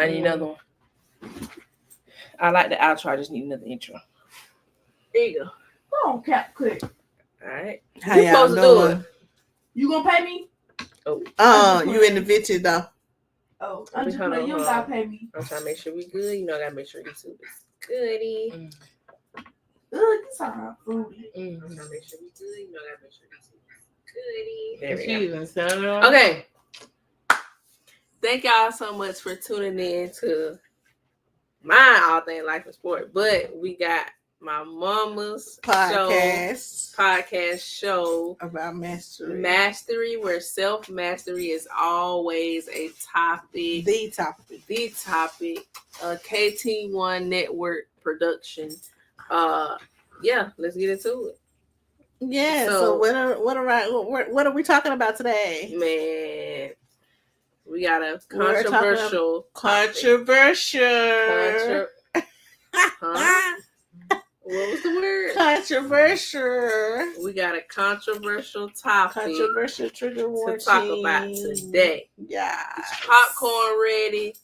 I need another one. I like the outro. I just need another intro. There you go. Go on, Cap, quick. All right. How you y'all supposed to doing? do it. You gonna pay me? Oh. You individual though. Oh, I'm just playing. You gotta pay me. I'm trying to make sure we good. You know, I gotta make sure YouTube is goody. This our food. I'm trying to make sure we good. You know, I gotta make sure YouTube is goody. There we go. Okay. Thank y'all so much for tuning in to my All Things Life and Sport. But we got my mama's podcast show about mastery. Mastery, where self-mastery is always a topic. The topic. KT1 Network production. Yeah, let's get into it. Yeah. So what are we talking about today? Man, we got a controversial. What was the word? Controversial. We got a controversial topic. Controversial trigger warning to talk about today. Yeah. Popcorn ready.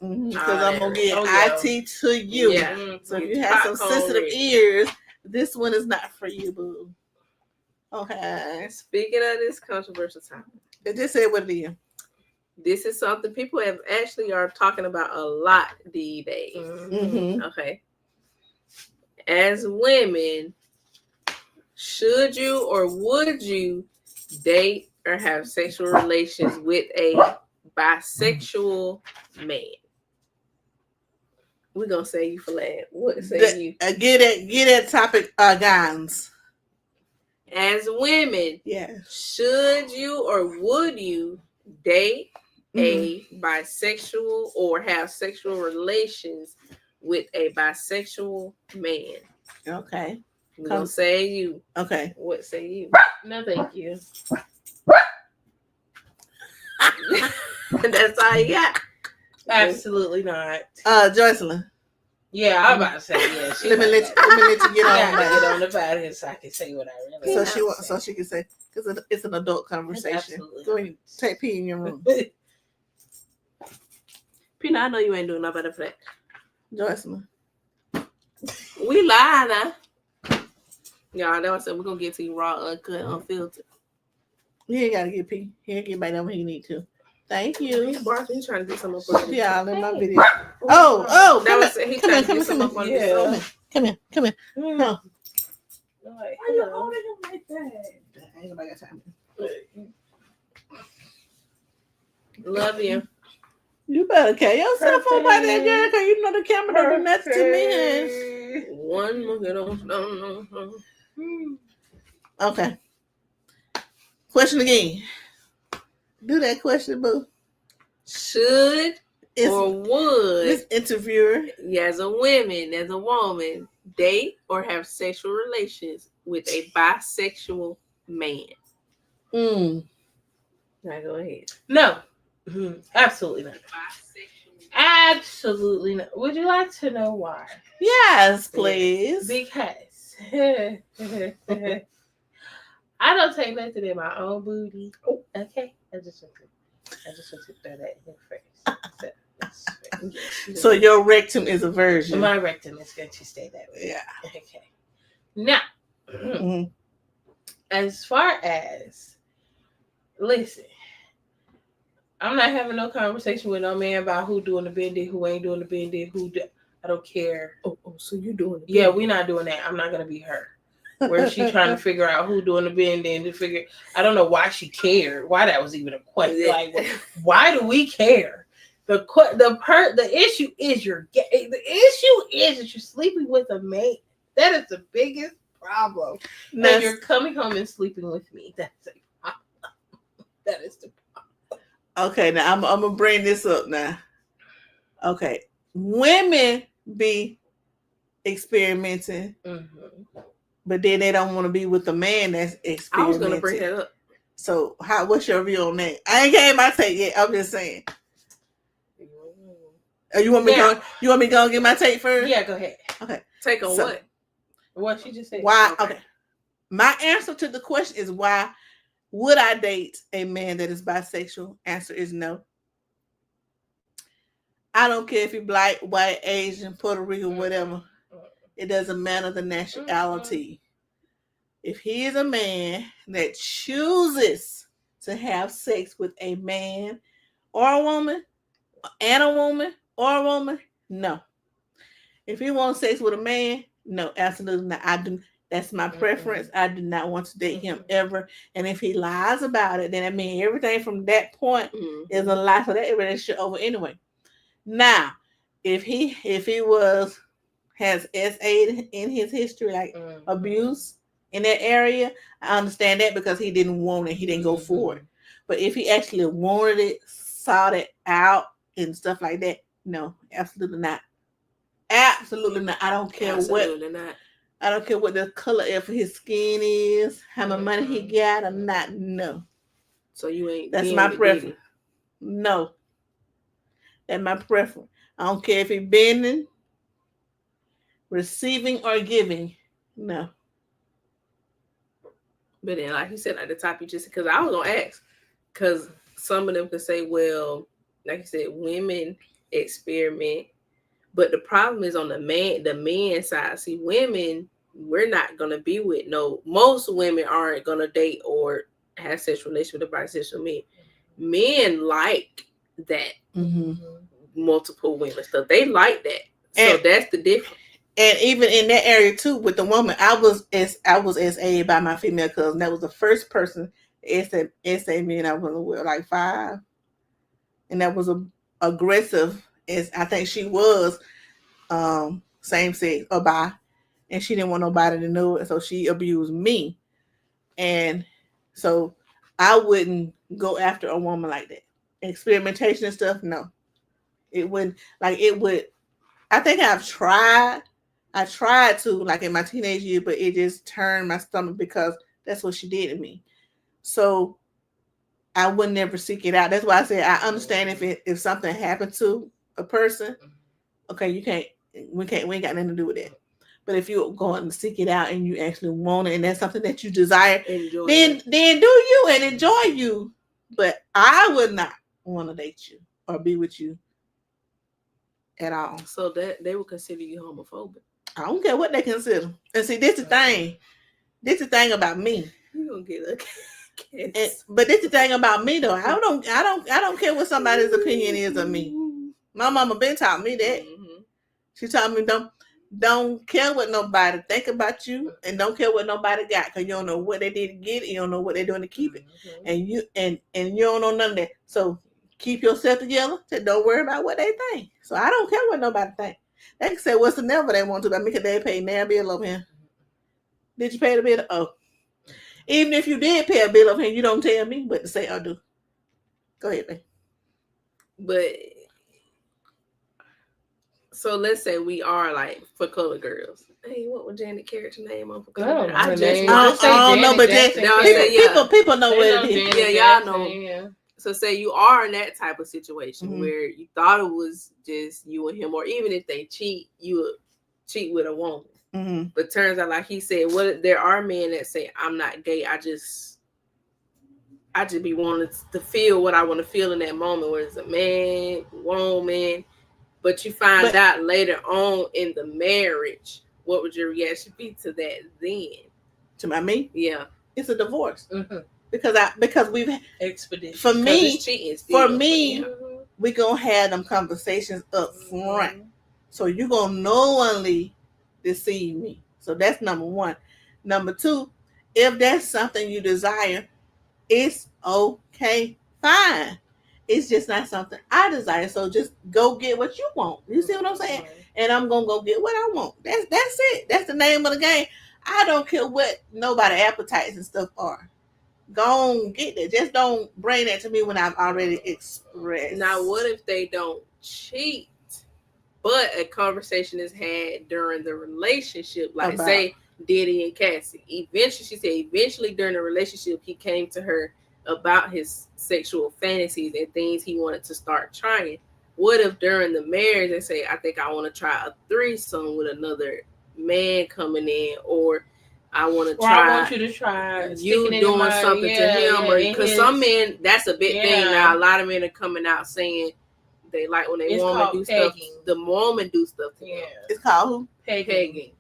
Because I'm gonna get IT to you. Yeah. So if you have some sensitive ears, this one is not for you, boo. Okay. Speaking of this controversial topic, it just said what it is. This is something people are talking about a lot these days. Mm-hmm. Okay. As women, should you or would you date or have sexual relations with a bisexual man? We're gonna say you for that. What say you? Get that topic, guns. As women, should you or would you date a bisexual or have sexual relations with a bisexual man? Okay. We're gonna say you. Okay. What say you? No, thank you. That's all you got. Absolutely not. Jocelyn. Yeah, I'm about to say yeah. Let me let you get on. Get on the body so I can say what I really. So she can say because it's an adult conversation. Absolutely. Go ahead, take pee in your room. Pina, I know you ain't doing nobody for that. Jocelyn. We lie now. Y'all, that was said we're gonna get to you raw, uncut, unfiltered. You ain't gotta get pee. He ain't get back down when he need to. Thank you. He's trying to get some up on it. Yeah, in my video. Oh, that was he trying to get some up on it. Come here. Why you holding him like that? Ain't nobody got time. Love you. You better carry yourself on by that girl, because you know the camera don't do nothing to me. One more. Okay. Question again. Do that question, boo. Should or would this interviewer, as a woman, date or have sexual relations with a bisexual man? Now go ahead. No. Absolutely not. Absolutely not. Would you like to know why? Yes, please. Because I don't take nothing in my own booty. Oh, okay. I just want to throw that in first. So your rectum is a virgin. My rectum is going to stay that way. Yeah. Okay. Now, as far as listen, I'm not having no conversation with no man about who doing the bending, who ain't doing the bending, I don't care. Oh, so you doing it? Yeah, we're not doing that. I'm not gonna be her. Where she trying to figure out who doing the bending to figure. I don't know why she cared. Why that was even a question. Like, why do we care? The issue is that you're sleeping with a man. That is the biggest problem. That you're coming home and sleeping with me. That's a problem. That is the problem. Okay, now I'm gonna bring this up now. Okay, women be experimenting, but then they don't want to be with a man that's experimenting. I was gonna bring that up. So, what's your view on that? I ain't gave my take yet. I'm just saying. You want me to go and get my take first? Yeah, go ahead. Okay. Take on what? What she just said. Why? Okay. My answer to the question is why would I date a man that is bisexual? Answer is no. I don't care if you're black, white, Asian, Puerto Rican, whatever. It doesn't matter the nationality. If he is a man that chooses to have sex with a man or a woman, and a woman or a woman, no. If he wants sex with a man, no, absolutely not. I do. That's my preference. I do not want to date him ever. And if he lies about it, then I mean everything from that point is a lie. So that relationship over anyway. Now, if he has SA in his history, like abuse in that area, I understand that because he didn't want it. He didn't go for it. But if he actually wanted it, sought it out, and stuff like that, no, absolutely not. Absolutely not. I don't care what. I don't care what the color of his skin is, how much money he got or not. No. So you ain't. That's my preference. No. That's my preference. I don't care if he bending, receiving, or giving. No. But then, like you said at the top, you just because I was gonna ask, because some of them could say, well, like you said, women experiment, but the problem is on the man side. See, women, we're not gonna be with most women aren't gonna date or have sexual relations with a bisexual man. Men like that multiple women stuff. They like that. So that's the difference. And even in that area too, with the woman, I was SA by my female cousin. That was the first person SA me, and I was with like 5, and that was aggressive. As I think she was same sex or bi, and she didn't want nobody to know it, so she abused me. And so I wouldn't go after a woman like that. Experimentation and stuff, no. It wouldn't, like it would. I think I tried to, like in my teenage year, but it just turned my stomach because that's what she did to me. So I would never seek it out. That's why I said I understand if something happened to a person, okay, we ain't got nothing to do with that. But if you're going to seek it out and you actually want it and that's something that you desire, then do you and enjoy you. But I would not want to date you or be with you at all. So that they would consider you homophobic. I don't care what they consider. And see, this is the thing. This is the thing about me. You gonna get a but this is the thing about me though. I don't care what somebody's opinion is of me. My mama been taught me that. She taught me don't care what nobody think about you, and don't care what nobody got, because you don't know what they did to get it, you don't know what they're doing to keep it, and you don't know none of that. So keep yourself together. Don't worry about what they think. So I don't care what nobody think. They can say what's the never they want to about me because they pay their bill over here. Did you pay the bill? Oh. Even if you did pay a bill over here, you don't tell me what to say or do. Go ahead, babe. But so let's say we are like for color girls. Hey, what was Janet character name on for color girls? I don't know, but people know what it is. Yeah, y'all know. Yeah. So say you are in that type of situation where you thought it was just you and him, or even if they cheat, you would cheat with a woman. But turns out, like he said, there are men that say, I'm not gay. I just be wanting to feel what I want to feel in that moment, whether it's a man, woman. But you find out later on in the marriage, what would your reaction be to that then? To me? Yeah. It's a divorce. Because we've expedition. For me, we gonna have them conversations up front. So you're gonna knowingly deceive me. So that's number one. Number two, if that's something you desire, it's okay, fine. It's just not something I desire. So just go get what you want. You see what I'm saying? And I'm gonna go get what I want. That's it. That's the name of the game. I don't care what nobody appetites and stuff are. Go on, get it. Just don't bring that to me when I've already expressed. Now, what if they don't cheat, but a conversation is had during the relationship? Like, say, Diddy and Cassie. Eventually during the relationship, he came to her about his sexual fantasies and things he wanted to start trying. What if during the marriage they say, I think I want to try a threesome with another man coming in, or I want to try. I want you to try you doing something to him, or because some men, that's a big thing now. A lot of men are coming out saying They like when they It's woman called do pegging. stuff. The woman do stuff to Yeah. him. It's called who? Pegging.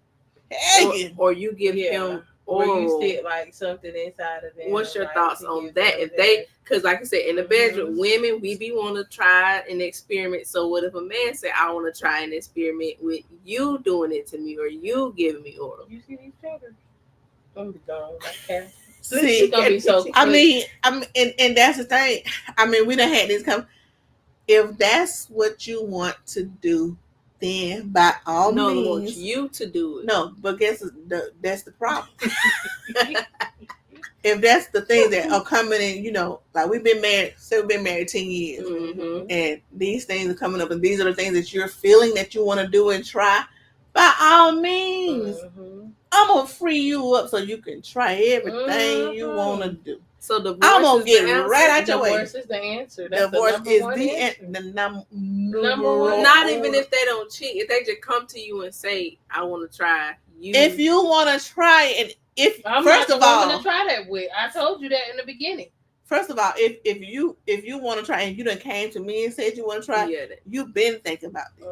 Pegging. Or you give him or oral. you stick like something inside of them. What's your like, thoughts on that? If they, because like I said, in the bedroom, women, we be want to try an experiment. So what if a man say, I want to try an experiment with you doing it to me or you giving me oral? You see these fingers? I'm gone. Okay. See, it's gonna be so quick. I mean, and that's the thing. I mean, we done had this come. If that's what you want to do, then by all no, means, I want you to do it. No, but that's the problem. If that's the thing that are coming in, you know, like we've been married 10 years, and these things are coming up, and these are the things that you're feeling that you want to do and try. By all means, I'm gonna free you up so you can try everything you want to do. So divorce I'm gonna get the right out your way. Divorce is the answer. That's Divorce the is answer. the number one. Not even if they don't cheat. If they just come to you and say, "I want to try you." If you want to try it, if I'm first not of all, going to try that with. I told you that in the beginning. First of all, if you want to try and you done came to me and said you want to try, you've been thinking about this,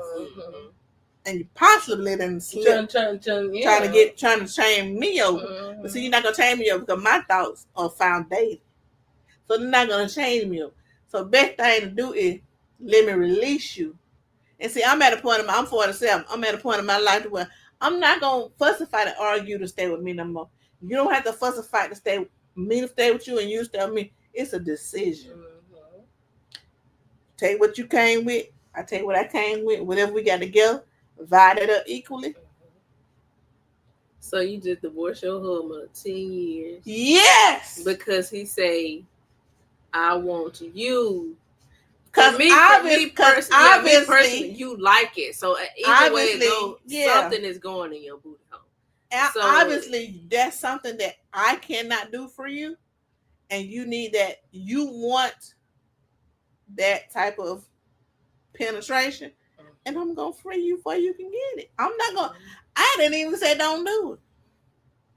and you possibly done slipped, trying to change me over. But see, you're not gonna change me over because my thoughts are founded, so they're not gonna change me over. So best thing to do is let me release you. And see, I'm at a point I'm 47. I'm at a point in my life where I'm not gonna fuss and fight and argue to stay with me no more. You don't have to fuss and fight to stay with you and you stay with me. It's a decision. Take what you came with. I take what I came with. Whatever we got together, divide it up equally. So you just divorced your husband of 10 years. Yes. Because he say, I want you. Because me personally, you like it. So either way it goes, something is going in your booty hole. And so, obviously, that's something that I cannot do for you. And you need that. You want that type of penetration. And I'm going to free you before you can get it. I'm not going to. I didn't even say don't do it.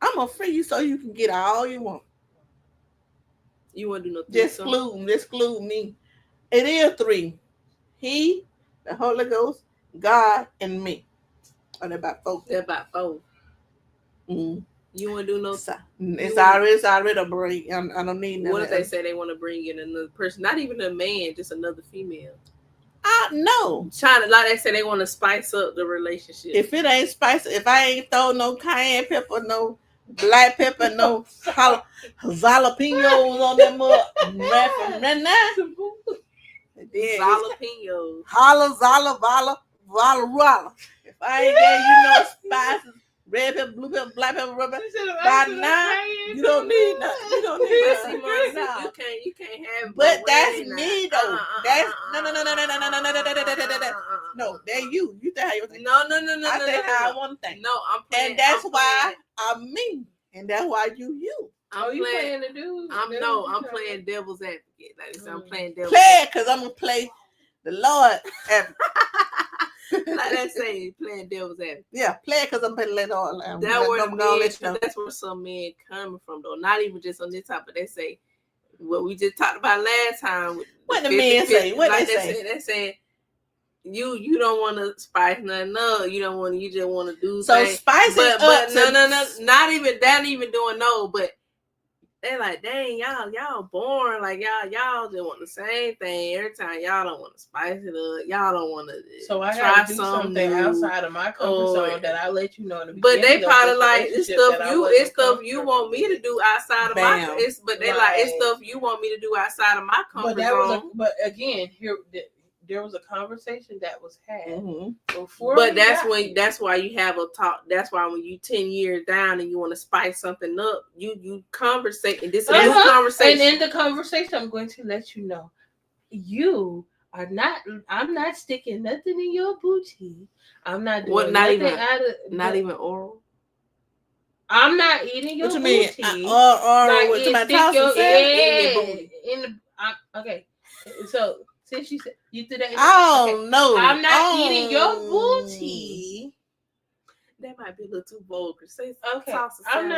I'm going to free you so you can get all you want. You want to do nothing? Just exclude me. It is 3. He, the Holy Ghost, God, and me. Or they're about 4. They're about 4. Mm-hmm. You want to do no? It's already a break. I don't need nothing. What if they say they want to bring in another person? Not even a man, just another female. No. Trying to, like they say, they want to spice up the relationship. If it ain't spicy, if I ain't throw no cayenne pepper, no black pepper, no jalapenos on them up, jalapenos. Holla. If I ain't gave you no spices, red pepper, blue pepper, black pepper, rubber, by now you don't need nothing. You don't need nothing. You can't have. But that's me though. That's no. That's you. You think how you think? No. I think how I want to think. No, I'm playing. And that's why I'm me. And that's why you. I'm playing the dude. I'm playing devil's advocate. Like I said, I'm playing devil's advocate. Because I'm gonna play the Lord advocate. Like they say, playing devil's advocate. Yeah, play it because I'm playing the Lord. That's where some men coming from though. Not even just on this topic. They say what we just talked about last time. What the men say? What like they say? They say you don't want to spice nothing up. You don't want. You just want to do so things. Spice it but up. No. Not even doing no. But they like, dang, y'all boring. Like y'all just want the same thing every time. Y'all don't want to spice it up. Y'all don't want to. So I gotta do something outside of my comfort zone that I let you know in the beginning. But they probably like it's stuff you want me to do outside of my. It's stuff you want me to do outside of my comfort zone. But again, there was a conversation that was had before. But that's why you have a talk. That's why when you 10 years down and you want to spice something up, you conversate. And this is a conversation. And in the conversation, I'm going to let you know, I'm not sticking nothing in your booty. I'm not doing not even oral. I'm not eating your booty. What you mean? Or with my toss okay. So since you said you today, no, I'm not eating your booty. That might be a little too vulgar. Say okay. I'm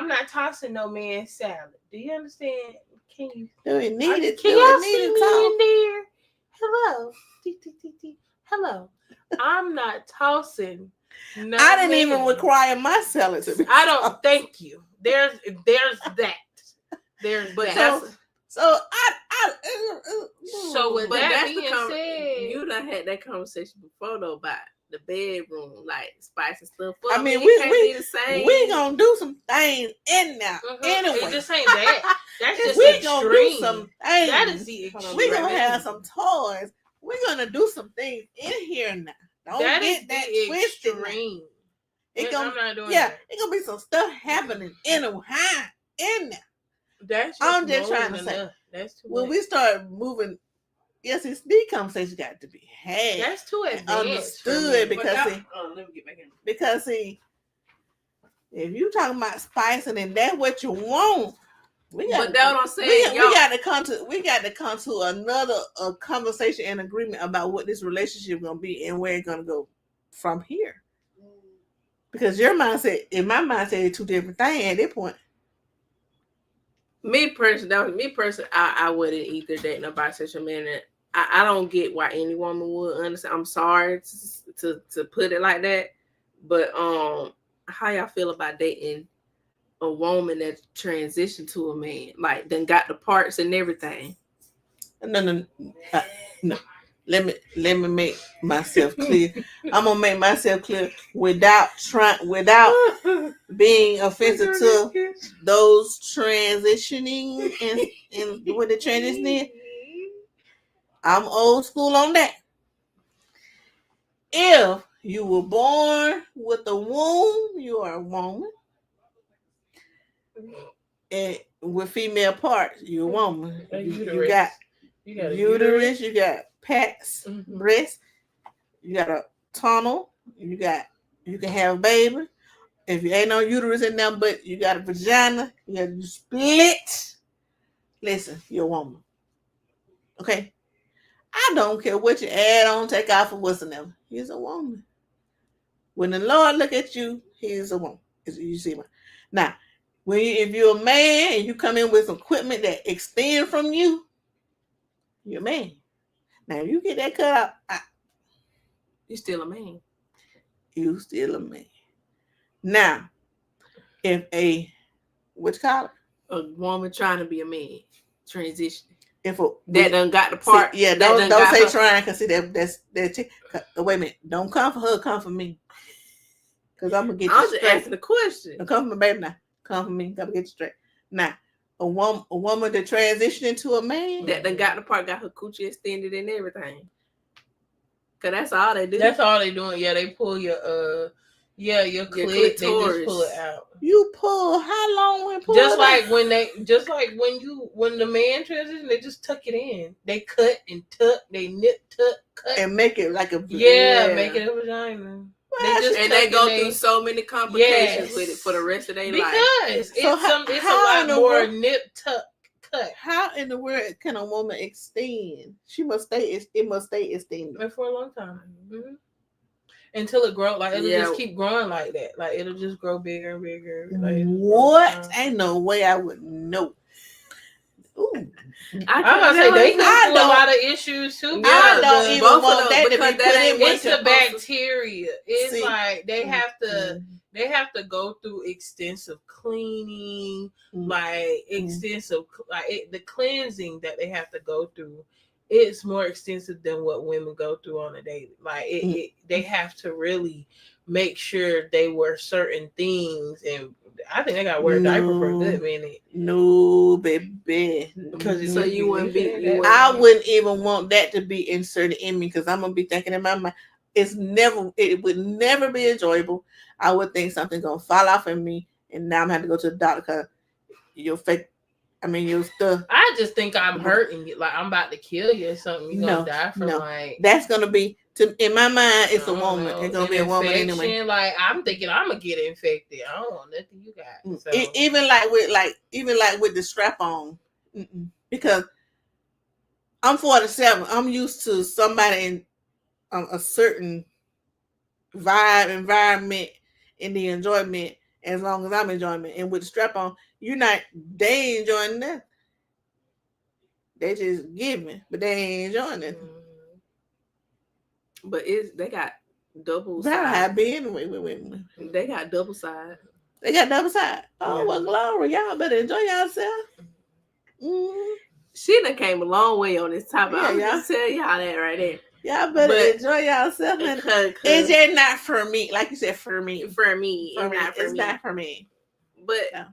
not tossing no man's salad. Do you understand? Can you? Do we need it? Can y'all see me in there? hello, hello. I'm not tossing. No, I didn't even require my salad to be. I don't. Thank you. There's that. There's But that. So So with but that that's being said, you done had that conversation before though about the bedroom, like spice and stuff. I mean, it can't be the same. we gonna do some things in there anyway. It just ain't that. That's just we extreme. Gonna do some things. That is the extreme. We gonna have some toys. We're gonna do some things in here now. Don't that get is that the twisted. extreme. It gonna, I'm not doing yeah, that. it's gonna be some stuff happening in there. That's I'm just trying to say. That's too When much. we start moving, yes, it's these conversations got to be had. That's too advanced. Understood because let me get back in. Because see, if you talking about spicing and that's what you want, but that's what I'm saying. We got to come to another conversation and agreement about what this relationship gonna be and where it's gonna go from here. Because your mindset and my mindset is two different things at that point. Me personally, I wouldn't either date no bisexual man. And I don't get why any woman would understand. I'm sorry to put it like that, but how y'all feel about dating a woman that transitioned to a man, like then got the parts and everything? No. Let me make myself clear. I'm gonna make myself clear without being offensive to those transitioning and with the transitioning. I'm old school on that. If you were born with a womb, you are a woman. And with female parts, you're a woman. You got uterus, you got packs, breasts, you got a tunnel, you can have a baby. If you ain't no uterus in there, but you got a vagina, you got to split. Listen, you're a woman. Okay? I don't care what you add on, take off, or what's in there. He's a woman. When the Lord look at you, he's a woman. You see me? Now, if you're a man and you come in with some equipment that extend from you, you're a man. Now, you get that cut out, You still a man. You still a man. Now, if a woman trying to be a man, transition. That done got the part. See, yeah, don't say her. Trying because see that's wait a minute. Don't come for her, come for me. Because I'm gonna get you I'm straight. just asking the question. Don't come for me, baby. Now, come for me. I'm gonna get you straight. Now, a woman that transition into a man that done got the part, got her coochie extended and everything. Cause that's all they do. That's all they doing. Yeah, they pull your your clit. They just pull it out. You pull how long and pull just it like out? when the man transition, they just tuck it in. They cut and tuck. They nip, tuck, cut, and make it like a make it a vagina. They go through so many complications with it for the rest of their life. Because it's a lot more nip, tuck, cut. How in the world can a woman extend? She must stay. It must stay extended for a long time. Mm-hmm. Until it grows, like it'll just keep growing like that. Like it'll just grow bigger and bigger. Like, what? Ain't no way I would know. Ooh. I'm gonna say they go through a lot of issues too. I don't even want that to be put in. It's the bacteria. It's like they have to go through extensive cleaning, the cleansing that they have to go through. It's more extensive than what women go through on a daily. Like they have to really make sure they wear certain things, and I think they got to wear a diaper for a good minute. No, baby. Because so you wouldn't be. I wouldn't even want that to be inserted in me because I'm gonna be thinking in my mind. It would never be enjoyable. I would think something's gonna fall off in me, and now I'm gonna have to go to the doctor because your stuff. I just think I'm hurting you. Like I'm about to kill you or something. You're gonna die from that's gonna be in my mind. It's a woman. It's gonna be a woman anyway. Like I'm thinking I'm gonna get infected. I don't want nothing you got. So. Even with the strap on, because I'm 47. I'm used to somebody in a certain environment in the enjoyment. As long as I'm enjoying it, and with the strap on, they ain't enjoying nothing. They just giving, but they ain't enjoying it. But they got double That side. have been. Wait. They got double side. They got double side. Oh, Yeah. well, glory. Y'all better enjoy yourself. Mm. She done came a long way on this topic. Yeah, I'm y'all. just tell y'all that right there. Y'all better enjoy yourself. It's just not for me. Like you said, for me. For me. It's not for me. But, yeah.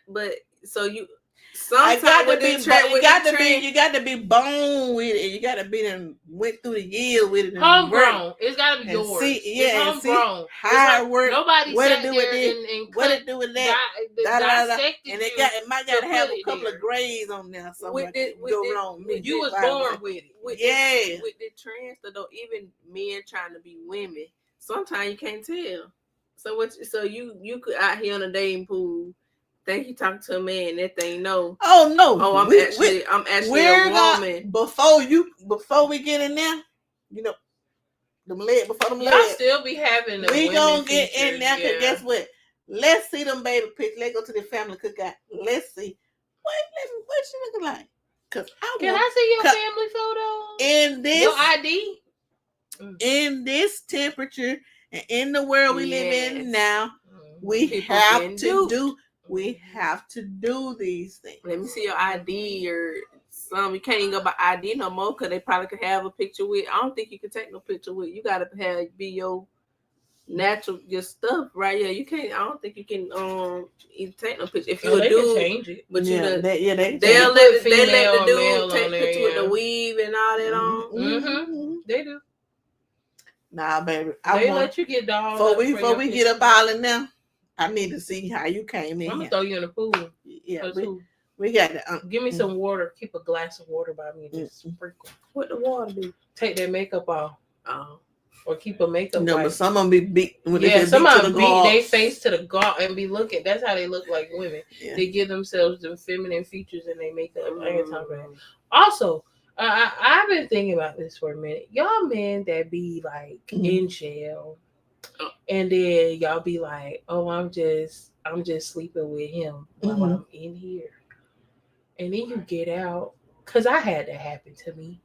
but, so you... You got to be born with it. You got to be went through the years with it. Homegrown. It's got to be yours. It's homegrown. How it works. Nobody what sat to do there with this. and what to do with that. And it might got to have a couple of grades on there. Somewhere go wrong. You was born with it. With the transfer though, even men trying to be women, sometimes you can't tell. So you could out here on a dating pool. Think you talking to a man that they know. Oh no! Oh, I'm actually a woman. Before we get in there, you know, them legs before them legs. Y'all still be having. We gonna get in there. Cause guess what? Let's see them baby pictures. Let's go to the family cookout. Let's see what she looking like. Cause can I see your family photo? In this your ID. In this temperature and in the world we live in now, we have to do. We have to do these things. Let me see your ID or some. You can't even go by ID no more because they probably could have a picture with. I don't think you can take no picture with. You gotta be your natural your stuff right. Yeah, you can't. I don't think you can even take no picture. If you they do, can change it. But they'll let the dude take picture with the weave and all that on. Mm-hmm. They do. Nah, baby. They let you get dogs before we get up all in there. I need to see how you came in. I'm gonna throw you in the pool. Yeah, we got to give me some water. Keep a glass of water by me. Just sprinkle. What the water do? Take that makeup off. Or keep a makeup. No, but some of them be beat. Some of them beat their face to the guard and be looking. That's how they look like women. Yeah. They give themselves the feminine features in their makeup. I ain't talking about it. Also, I've been thinking about this for a minute. Y'all men that be like in jail. And then y'all be like, "Oh, I'm just sleeping with him while I'm in here." And then you get out, cause I had that happen to me,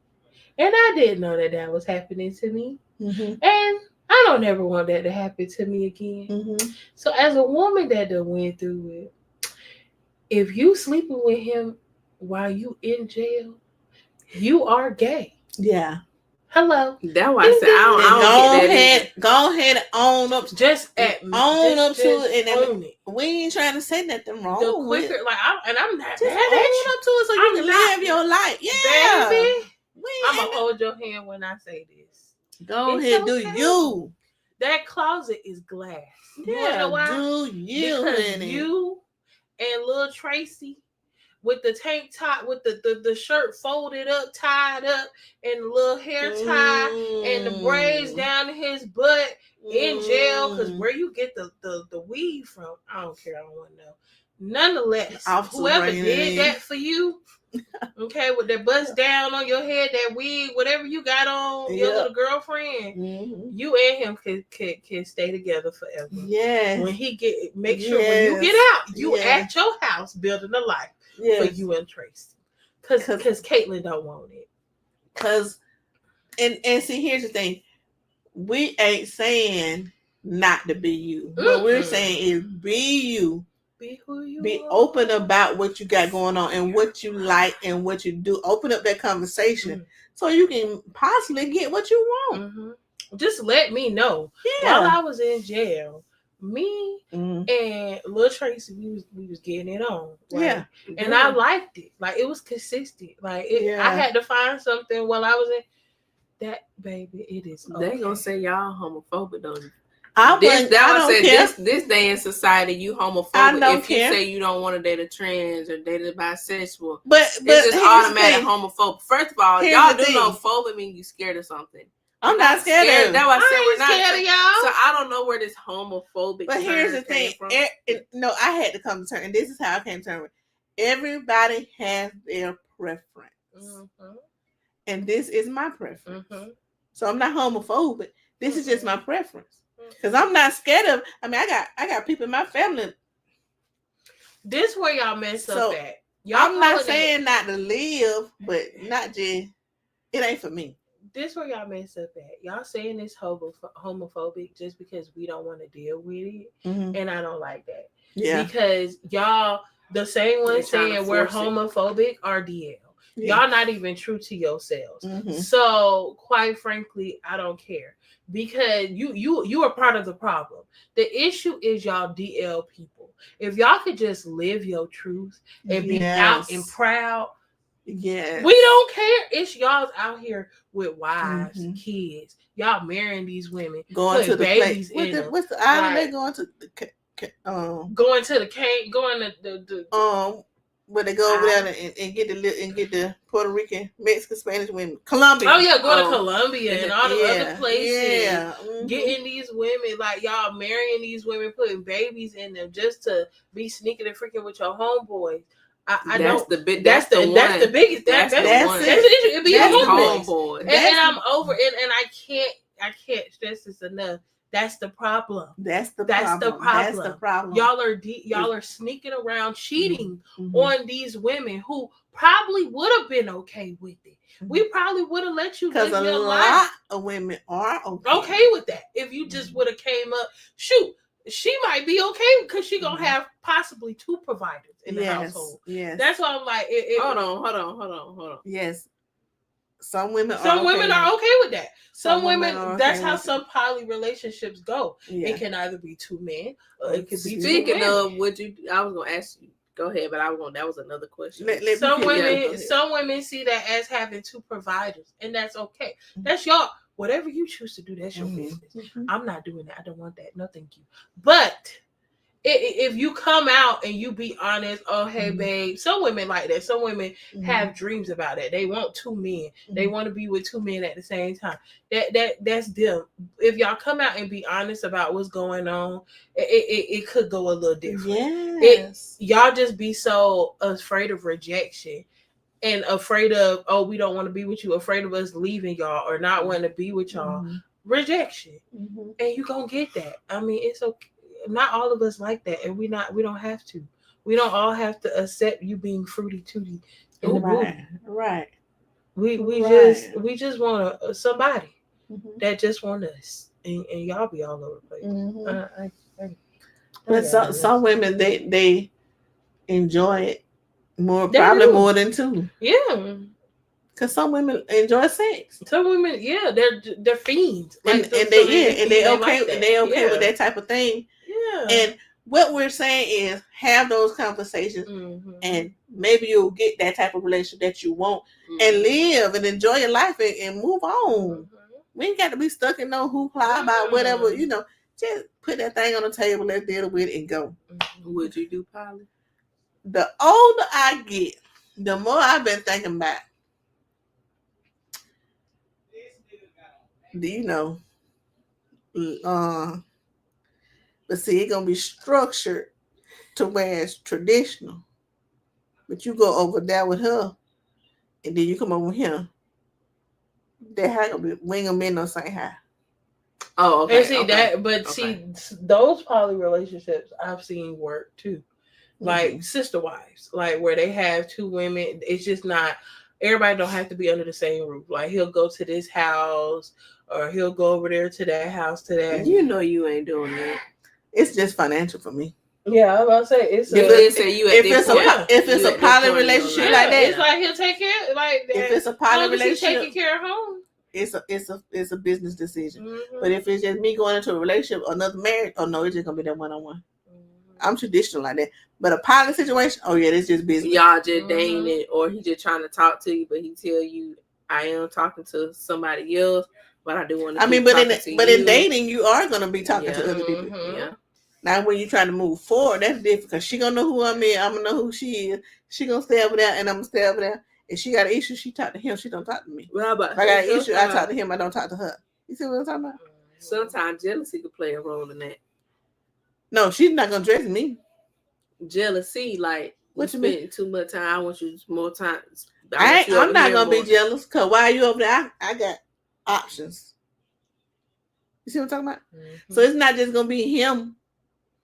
and I didn't know that was happening to me, and I don't ever want that to happen to me again. So, as a woman that done went through it, if you sleeping with him while you in jail, you are gay. Yeah. Hello. That's why I said I don't get that. Go ahead and own up. Just own up to it, and own it. We ain't trying to say nothing wrong. The quicker, I'm not just own up to it so you can live your life. Yeah, baby. I'm gonna hold your hand when I say this. Go ahead, do you? That closet is glass. Yeah, you know why? Do you? Because you and little Tracy. With the tank top, with the shirt folded up, tied up, and the little hair tie, and the braids down his butt in jail. Because where you get the weave from, I don't care. I don't want to know. Nonetheless, whoever did that for you, okay, with that bust down on your head, that wig, whatever you got on your little girlfriend, you and him can stay together forever. Yeah. When make sure when you get out, you at your house building a life. For you and Tracy, because Caitlin don't want it. Because and see, here's the thing: we ain't saying not to be you. What we're saying is be you. Be who you be are. open about what you got going on and what you like and what you do. Open up that conversation so you can possibly get what you want. Just let me know. While I was in jail, me and Lil Tracy, we was getting it on. Right? Yeah. And I liked it. Like, it was consistent. Like, I had to find something while I was in that, baby, it is okay. They gonna say y'all homophobic, don't you? This day in society, you homophobic if you say you don't want to date a trans or date a bisexual. But it's just automatic homophobic. First of all, y'all do know phobic mean you scared of something. I'm not scared of. That's why I said we're not scared of y'all. So I don't know where this homophobic. But here's the thing. No, I had to come to terms. And this is how I came to terms with. Everybody has their preference, and this is my preference. So I'm not homophobic. This is just my preference. Because I'm not scared of. I mean, I got people in my family. This where y'all mess up at. I'm not saying not to live, but not just. It ain't for me. this where y'all mess up at. Y'all saying it's homophobic just because we don't want to deal with it, and I don't like that. Yeah, because y'all the same ones saying we're homophobic are DL. Yeah. Y'all not even true to yourselves. So quite frankly, I don't care because you are part of the problem. The issue is y'all DL people. If y'all could just live your truth and be out and proud. Yeah, we don't care. It's y'all out here with wives, kids. Y'all marrying these women, going to the babies place. What's the island they going to? Going to the cane, going to the where they go over there and get the Puerto Rican, Mexican, Spanish women, Colombia. Oh yeah, going to Colombia and all the other places. Yeah, getting these women like y'all marrying these women, putting babies in them just to be sneaking and freaking with your homeboys. That's the biggest. That's the issue. It be your homeboy, and I'm over it, and I can't stress this enough. That's the problem. That's the problem. Y'all are sneaking around, cheating on these women who probably would have been okay with it. We probably would have let you live your life. A lot of women are okay with that. If you just would have came up, shoot. She might be okay because she gonna have possibly 2 providers in the household. Yes, that's why I'm like. Hold on. Yes, some women are okay with that. Some women that's how some poly relationships go. Yeah. It can either be 2 men or it could be. Speaking of, I was gonna ask you. Go ahead, but that was another question. Some women see that as having 2 providers, and that's okay. That's y'all. Whatever you choose to do, that's your business. I'm not doing that. I don't want that. No, thank you. But if you come out and you be honest, oh, hey, babe. Some women like that. Some women have dreams about that. They want 2 men. They want to be with 2 men at the same time. That's them. If y'all come out and be honest about what's going on, it could go a little different. Yes. Y'all just be so afraid of rejection. And afraid of, oh, we don't want to be with you. Afraid of us leaving y'all or not wanting to be with y'all. Rejection. And you gonna get that. I mean, it's okay. Not all of us like that. And we don't have to. We don't all have to accept you being fruity tooty. Right. We just want somebody that just want us. And y'all be all over the place. But some women they enjoy it. Probably more than 2. Yeah. Because some women enjoy sex. Some women, they're fiends. Like, and they okay with that type of thing. Yeah. And what we're saying is have those conversations and maybe you'll get that type of relationship that you want and live and enjoy your life and move on. We ain't got to be stuck in no hoopla about whatever, just put that thing on the table, let's deal with it and go. Would you do poly? The older I get, the more I've been thinking about, but see, it's gonna be structured to where it's traditional. But you go over there with her, and then you come over here. That how gonna be? We ain't gonna be no same high. Oh, okay. And see that, but see those poly relationships I've seen work too. Like sister wives, like where they have 2 women. It's just not everybody don't have to be under the same roof. Like he'll go to this house or he'll go over there to that house to that. You ain't doing that. It's just financial for me. Yeah, I was about to say it's if it's a poly relationship like that. It's like he'll take care like that. If it's a poly relationship, taking care of home. It's a business decision. But if it's just me going into a relationship or another marriage, no, it's just gonna be that one-on-one. I'm traditional like that. But a pilot situation, it's just business. Y'all just dating, or he just trying to talk to you, but he tell you, I am talking to somebody else, but I do want to. In dating, you are gonna be talking to other people. Yeah. Now, when you're trying to move forward, that's different because she gonna know who I'm in. I'm gonna know who she is. She gonna stay over there, and I'm gonna stay over there. If she got an issue, she talk to him. She don't talk to me. Well, if I got an issue, I talk to him. I don't talk to her. You see what I'm talking about? Sometimes jealousy could play a role in that. No, she's not gonna dress me. Jealousy, like what you spending too much time. I want you more time. I'm not gonna be jealous because while you over there, I got options. You see what I'm talking about? So it's not just gonna be him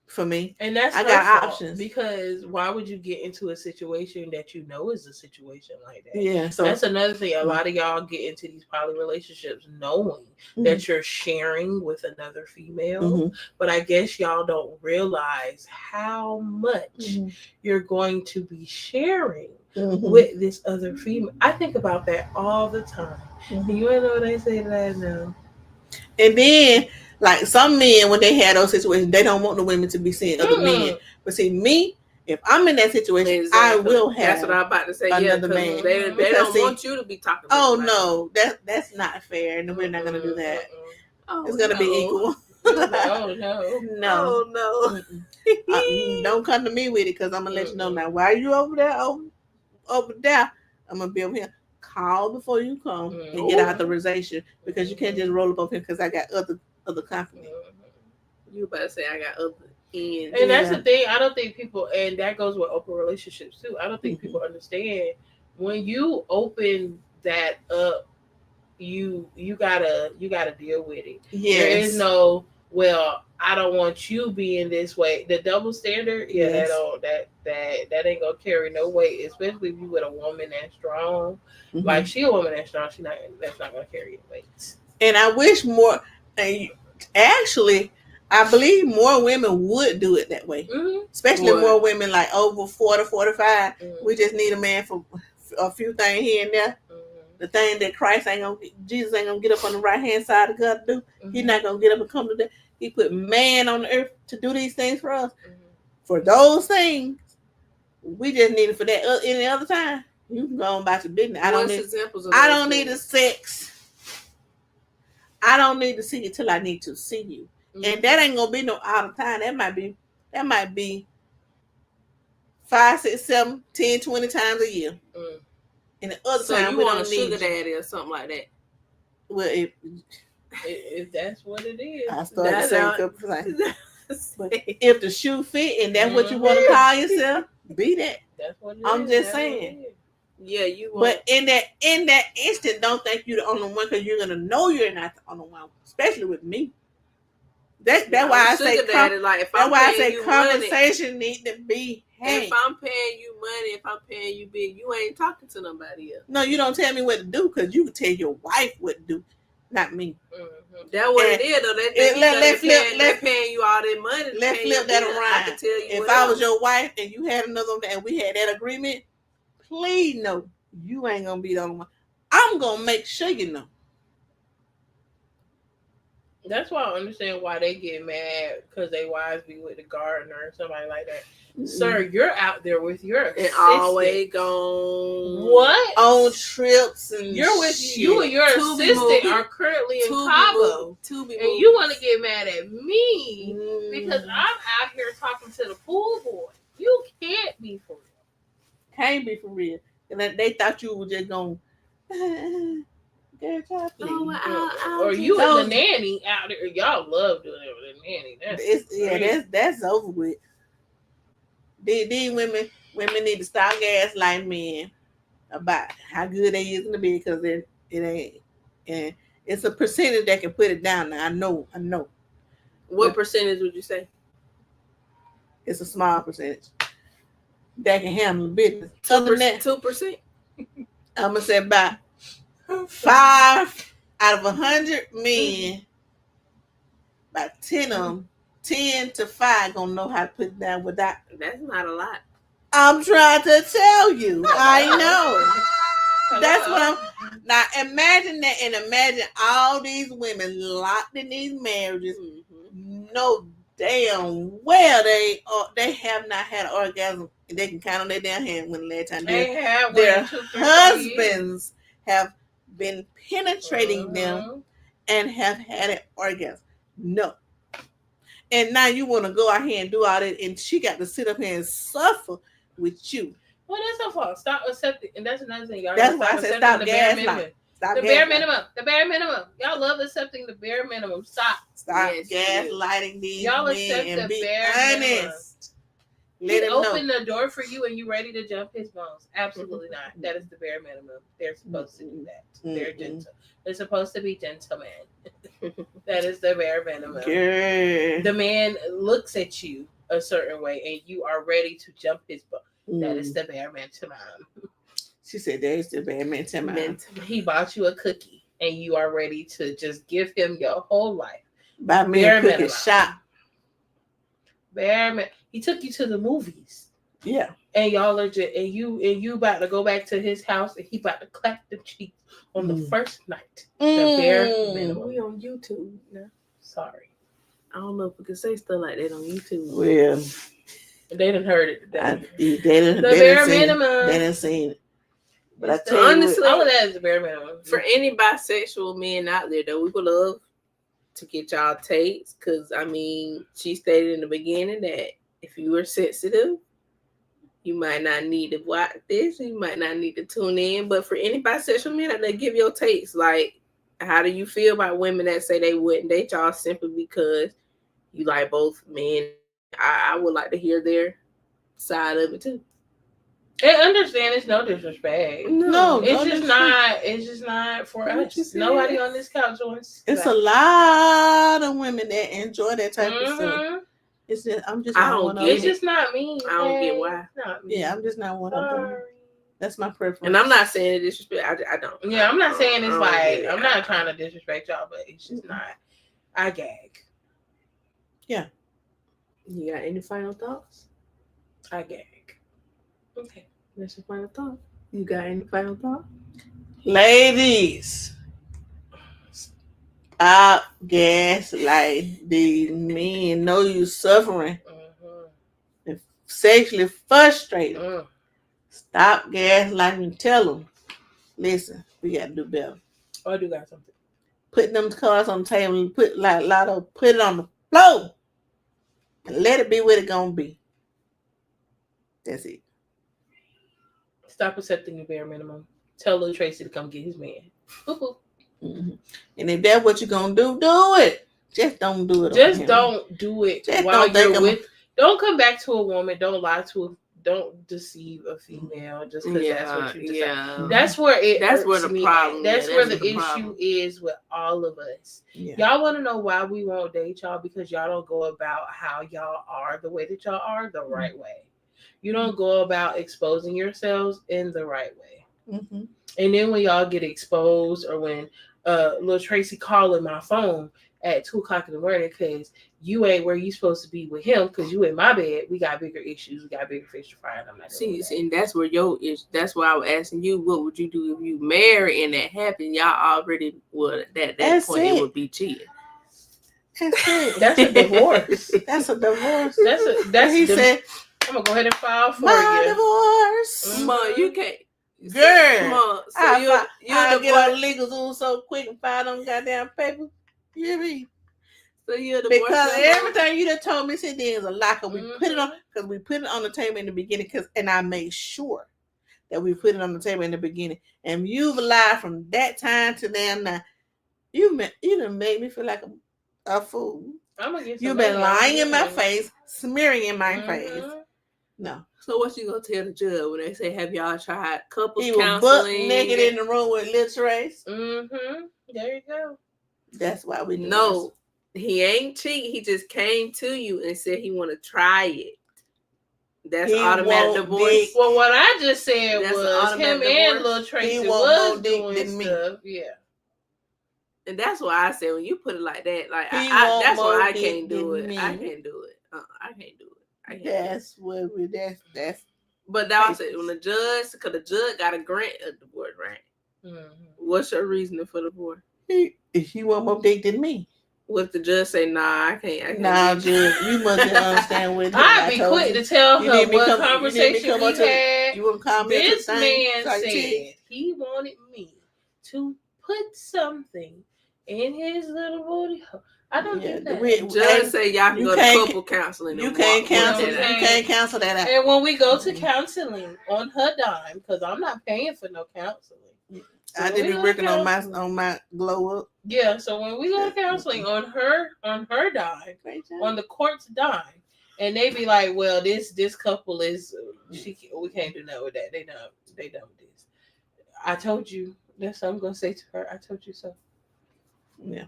for me. And that's I her got fault, options. because why would you get into a situation that you know is a situation like that? Yeah, so that's another thing. A lot of y'all get into these poly relationships knowing that you're sharing with another female, but I guess y'all don't realize how much you're going to be sharing with this other female. I think about that all the time. And you ain't know what they say to that now. And then, like some men, when they have those situations, they don't want the women to be seeing other men. But see, me, if I'm in that situation, exactly. I will have. That's what I'm about to say. Another man. They don't want you to be talking. Oh no, that's not fair, and we're not gonna do that. It's gonna be equal. No. Don't come to me with it, because I'm gonna let you know now. Why are you over there? Over there, I'm gonna be over here. Call before you come and get authorization, because you can't just roll up over here because I got other company. You about to say I got other ends. And that's the thing. I don't think people, and that goes with open relationships too. I don't think people understand when you open that up, you gotta deal with it. Yes. There is no, well, I don't want you being this way. The double standard, that ain't gonna carry no weight, especially if you with a woman that's strong. Like she a woman that's strong, that's not gonna carry your weight. And I wish more. Actually, I believe more women would do it that way, especially more women like over 40, 45. We just need a man for a few things here and there. The thing that Jesus ain't gonna get up on the right hand side of God to do. He's not gonna get up and come to that. He put man on the earth to do these things for us. For those things, we just need it for that. Any other time, you can go on about your business. I don't need the sex. I don't need to see you till I need to see you. And that ain't gonna be no all the time. That might be 5, 6, 7, 10, 20 times a year. And the other time you want a sugar daddy or something like that. Well, if that's what it is, I started to say a couple things. But if the shoe fit and that's what you want to call yourself, be that. That's what it I'm is. just saying. Yeah, you. But in that instant, don't think you're the only one, because you're gonna know you're not the only one, especially with me. That's why I say conversation need to be had. If I'm paying you money, if I'm paying you big, you ain't talking to nobody else. No, you don't tell me what to do, because you can tell your wife what to do, not me. That's what it is, though. They're paying you all that money. Let's flip that around. I can tell you if I was your wife and you had another one and we had that agreement, please know you ain't gonna be the only one. I'm gonna make sure you know. That's why I understand why they get mad, because they wives be with the gardener or somebody like that. Sir, you're out there with your assistant. And always gone. What? On trips and you're with shit. You and your assistant are currently in Cabo. And you want to get mad at me because I'm out here talking to the pool boy. You can't be for real. Can't be for real. And they thought you were just going or you and the nanny out there. Y'all love doing it with the nanny. That's over with. These women need to stop gaslighting men about how good they is in the bed, because it ain't. And it's a percentage that can put it down. Now I know. What percentage would you say? It's a small percentage that can handle the business. 2%. I'm gonna say about 5 out of 100 men, about 10 of them. 10 to 5 gonna know how to put it down without. That's not a lot. I'm trying to tell you. I know. That's what I'm. Now imagine that, and imagine all these women locked in these marriages. No damn well they have not had an orgasm. They can count on their damn hand when the last time their husbands have been penetrating them and have had an orgasm. No. And now you want to go out here and do all that, and she got to sit up here and suffer with you. Well, that's her fault. Stop accepting, and that's another thing. Y'all that's why I said stop gaslighting. The bare minimum. The bare minimum. Y'all love accepting the bare minimum. Stop gaslighting these y'all men accept and the be bare honest. Let him open the door for you and you ready to jump his bones. Absolutely not. That is the bare minimum. They're supposed to do that. They're gentle. They're supposed to be gentlemen. That is the bare minimum. Girl. The man looks at you a certain way and you are ready to jump his butt, that is the bare minimum. She said that is the bare minimum. He bought you a cookie and you are ready to just give him your whole life. Buy me a cookie shop. He took you to the movies. Yeah. And y'all are just and you about to go back to his house and he about to clap the cheeks on the first night. The bare minimum. We on YouTube now. Sorry. I don't know if we can say stuff like that on YouTube. Well, they didn't heard it today. The bare minimum. They didn't see it. But I tell honestly, all of that is the bare minimum. For any bisexual men out there, though, we would love to get y'all takes. Because, I mean, she stated in the beginning that if you are sensitive, you might not need to watch this. You might not need to tune in. But for any bisexual men out there, give your takes. Like, how do you feel about women that say they wouldn't date y'all simply because you like both men? I would like to hear their side of it, too. And understand it's no disrespect. No, it's just not for us. Nobody on this couch wants. It's a lot of women that enjoy that type of stuff. It's just I don't get it's just not me. I don't get why. Not me. Yeah, I'm just not one of them. That's my preference. And I'm not saying it disrespect. I don't. Yeah, I'm not saying it's like I'm not trying to disrespect y'all, but it's just not. I gag. Yeah. You got any final thoughts? I gag. Okay. That's your final thought. You got any final thought? Ladies, stop gaslighting these men. Know you suffering. And sexually frustrated. Stop gaslighting. Tell them, listen, we got to do better. Oh, I do got something. Putting them cards on the table and put it on the floor. And let it be what it's going to be. That's it. Stop accepting the bare minimum. Tell little Tracy to come get his man. Mm-hmm. And if that's what you're going to do it. Just don't do it. Just don't do it just while you're with. Don't come back to a woman. Don't lie to don't deceive a female just because that's what you decide. Yeah. That's where the problem. That's where the issue is with all of us. Yeah. Y'all want to know why we won't date y'all? Because y'all don't go about how y'all are the way that y'all are the right way. You don't go about exposing yourselves in the right way. Mm-hmm. And then when y'all get exposed, or when little Tracy calling my phone at 2:00 in the morning because you ain't where you supposed to be with him because you in my bed, we got bigger issues, we got bigger fish to fry. And I'm not see, and that's where that's why I was asking you, what would you do if you marry and that happened? Y'all already would at that point it would be cheating. That's it. That's a divorce. That's a divorce. That's he said. I'm gonna go ahead and file for my you. Divorce. Mom, you can't. Girl. Mom, so I'll get on legal Zoom so quick and file them goddamn papers. You hear me? So you're the because everything you done told me said there's a lot of we put it on because we put it on the table in the beginning and I made sure that we put it on the table in the beginning. And you've lied from that time to now. You done made me feel like a fool. You've been lying in my face, smearing in my face. No. So what you gonna tell the judge when they say, have y'all tried couples he counseling? He was butt naked in the room with Lil Trace. There you go. That's why we do no. This. He ain't cheat. He just came to you and said he want to try it. That's automatic divorce. Well, what I just said was him and Lil Tracy was doing stuff. Yeah. And that's why I said when you put it like that, like that's why I can't do it. I can't do it. I can't do it. That's what we. That's. But that was it. When the judge got a grant of divorce, right? Mm-hmm. What's your reasoning for divorce? He want more dick than me. What if the judge say, nah, I can't. Nah, Judge, you must understand what I'd be quick to tell her what conversation we had. You wouldn't call me. This man said he wanted me to put something in his little booty hole. I don't do that. Judge say y'all can go to couple counseling. You can't cancel. You can't cancel that out. And when we go to counseling on her dime, because I'm not paying for no counseling. So I did be working on my glow up. Yeah, so when we go to counseling on her dime, on the court's dime, and they be like, well, this couple is we can't do nothing with that. They done with this. I told you. That's what I'm gonna say to her. I told you so. Yeah.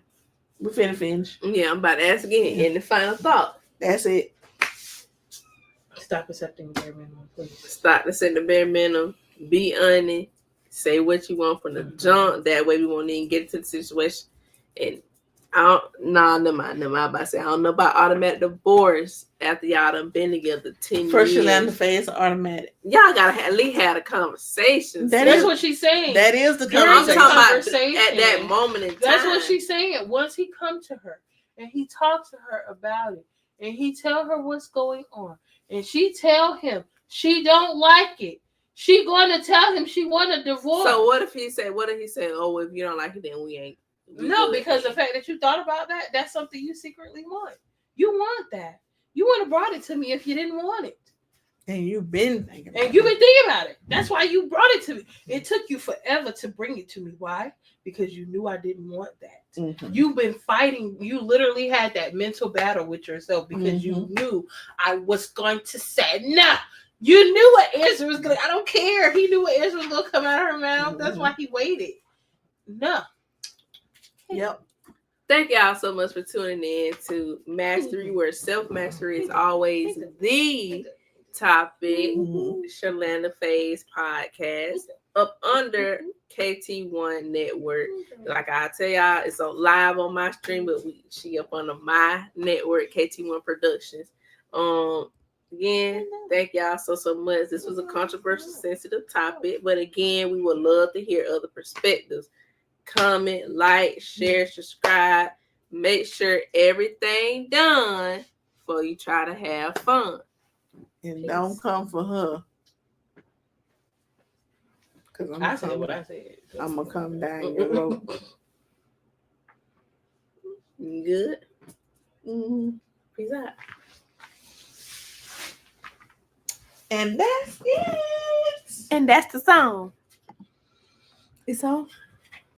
We finna finish. Yeah, I'm about to ask again. In the final thought. That's it. Stop accepting bare minimum, please. Stop accepting the bare minimum. Be honest. Say what you want from the jump. That way we won't even get into the situation. And never mind. I'm about to say I don't know about automatic divorce after y'all done been together 10 First years. you land the face automatic. Y'all gotta at least have a conversation. That's what she's saying. That is the I'm conversation. talking about at that moment in time. That's what she's saying. Once he come to her and he talks to her about it, and he tell her what's going on, and she tell him she don't like it, she going to tell him she want a divorce. So what if he said, oh, if you don't like it, then we ain't. No, because the fact that you thought about that, that's something you secretly want. You want that. You would have brought it to me if you didn't want it. And you've been thinking about it. And you've been thinking about it. That's why you brought it to me. It took you forever to bring it to me. Why? Because you knew I didn't want that. Mm-hmm. You've been fighting. You literally had that mental battle with yourself because you knew I was going to say no. You knew what answer was going to. I don't care. He knew what answer was going to come out of her mouth. That's why he waited. No. Yep. Thank y'all so much for tuning in to Mastery, where self-mastery is always the topic. Shalanda Faye's podcast up under KT1 Network. Like I tell y'all, it's live on my stream, but she up under my network, KT1 Productions. Again, thank y'all so much. This was a controversial, sensitive topic, but again, we would love to hear other perspectives. Comment, like, share, subscribe. Make sure everything done before you try to have fun. And don't come for her. I said what I said. I'm going to come down your road. Good? Peace out. And that's it. And that's the song. It's on.